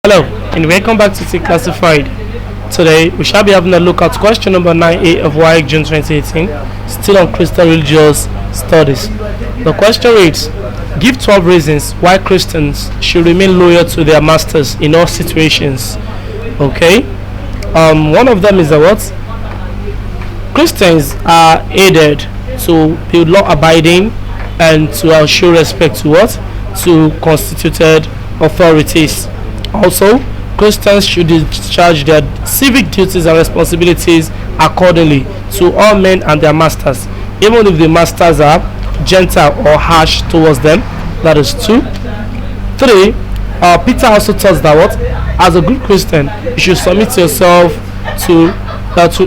Hello, and welcome back to T Classified. Today, we shall be having a look at question number 9A of WAEC June 2018, still on Christian religious studies. The question reads: give 12 reasons why Christians should remain loyal to their masters in all situations. Okay, one of them is that what Christians are aided to be law abiding and to show respect to what to constituted authorities. Also, Christians should discharge their civic duties and responsibilities accordingly to all men and their masters, even if the masters are gentle or harsh towards them. That is two. Three, Peter also tells that what, as a good Christian, you should submit yourself to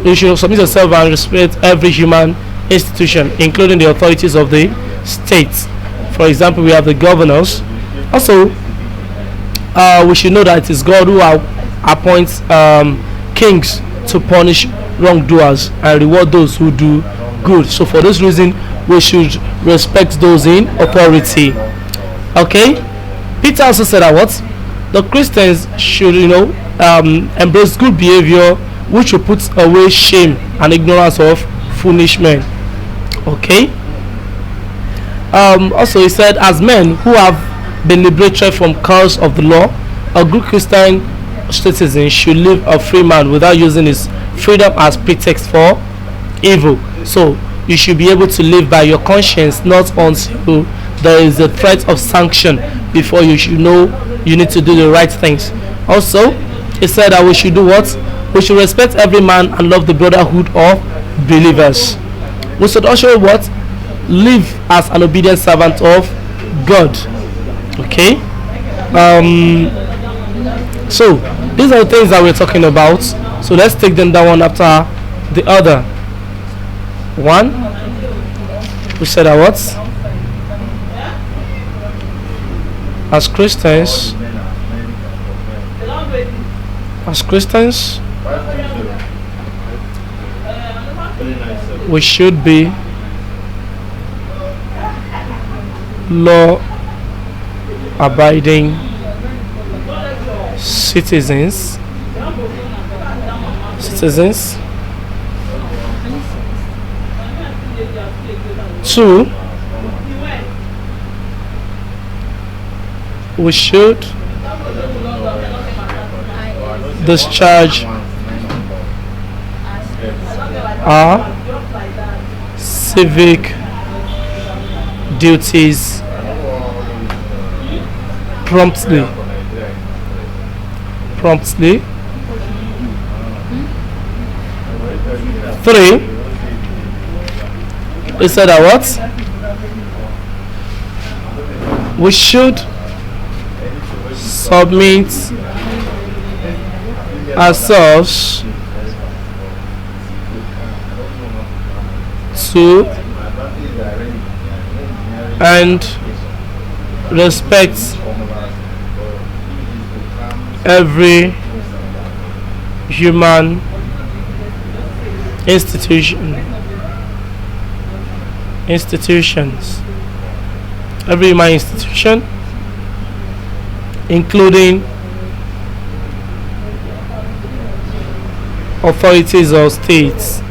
you should submit yourself and respect every human institution, including the authorities of the state. For example, we have the governors. Also, we should know that it is God who appoints kings to punish wrongdoers and reward those who do good. So, for this reason, we should respect those in authority. Okay. Peter also said that what the Christians should, embrace good behavior, which will put away shame and ignorance of foolish men. Okay. Also, he said, as men who have been liberated from curse of the law, a good Christian citizen should live a free man without using his freedom as pretext for evil. So you should be able to live by your conscience, not until there is a threat of sanction before you should know you need to do the right things. Also, he said that we should do what? We should respect every man and love the brotherhood of believers. We should also what? Live as an obedient servant of God. Okay. So these are the things that we're talking about. So let's take them down one after the other. One, we said that what? As Christians, we should be law abiding citizens. Two, we should discharge our civic duties promptly. Three, we said that what? We should submit ourselves to and respect every human institutions, every human institution, including authorities or states.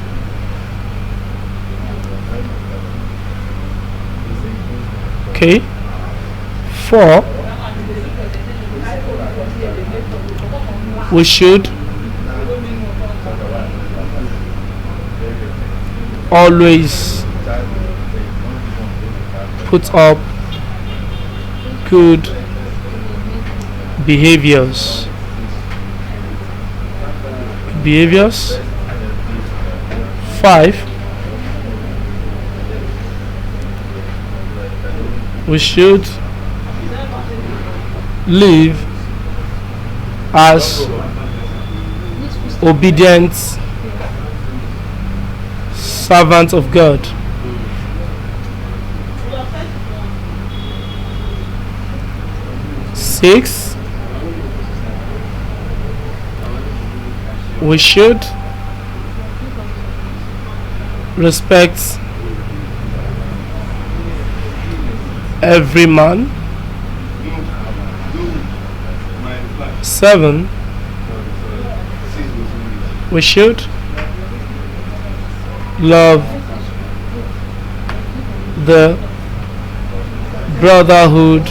Okay. Four, we should always put up good behaviors. Five, we should live as obedient servants of God. Six, we should respect every man 7. We should love the brotherhood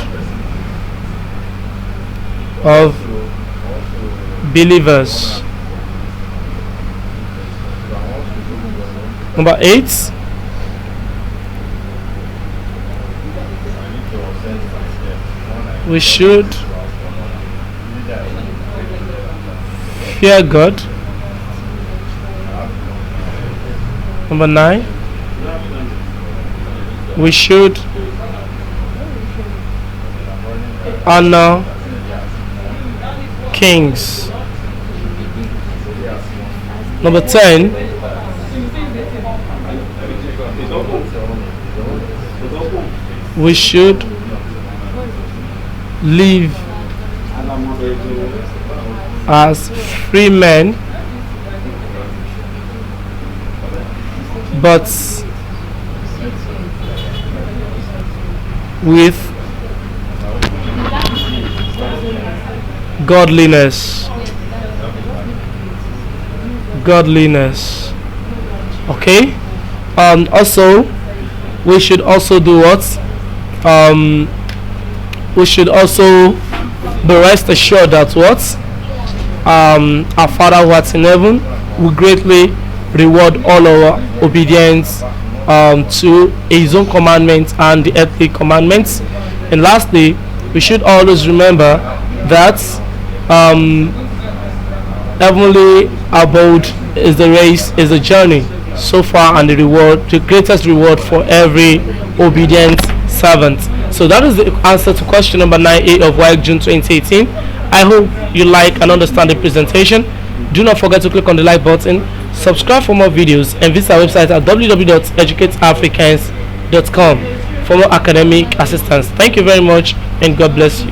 of believers. Number 8. We should fear God. Number 9. We should honor kings. Number 10. We should live as free men, but with godliness. Okay. Also, we should also do what? We should also be rest assured that what? Our Father who art in heaven will greatly reward all our obedience to His own commandments and the earthly commandments. And lastly, we should always remember that heavenly abode is the race, is the journey so far, and the greatest reward for every obedient servant. So that is the answer to question number 9A of WAEC June 2018. I hope you like and understand the presentation. Do not forget to click on the like button, subscribe for more videos, and visit our website at www.educateafricans.com for more academic assistance. Thank you very much, and God bless you.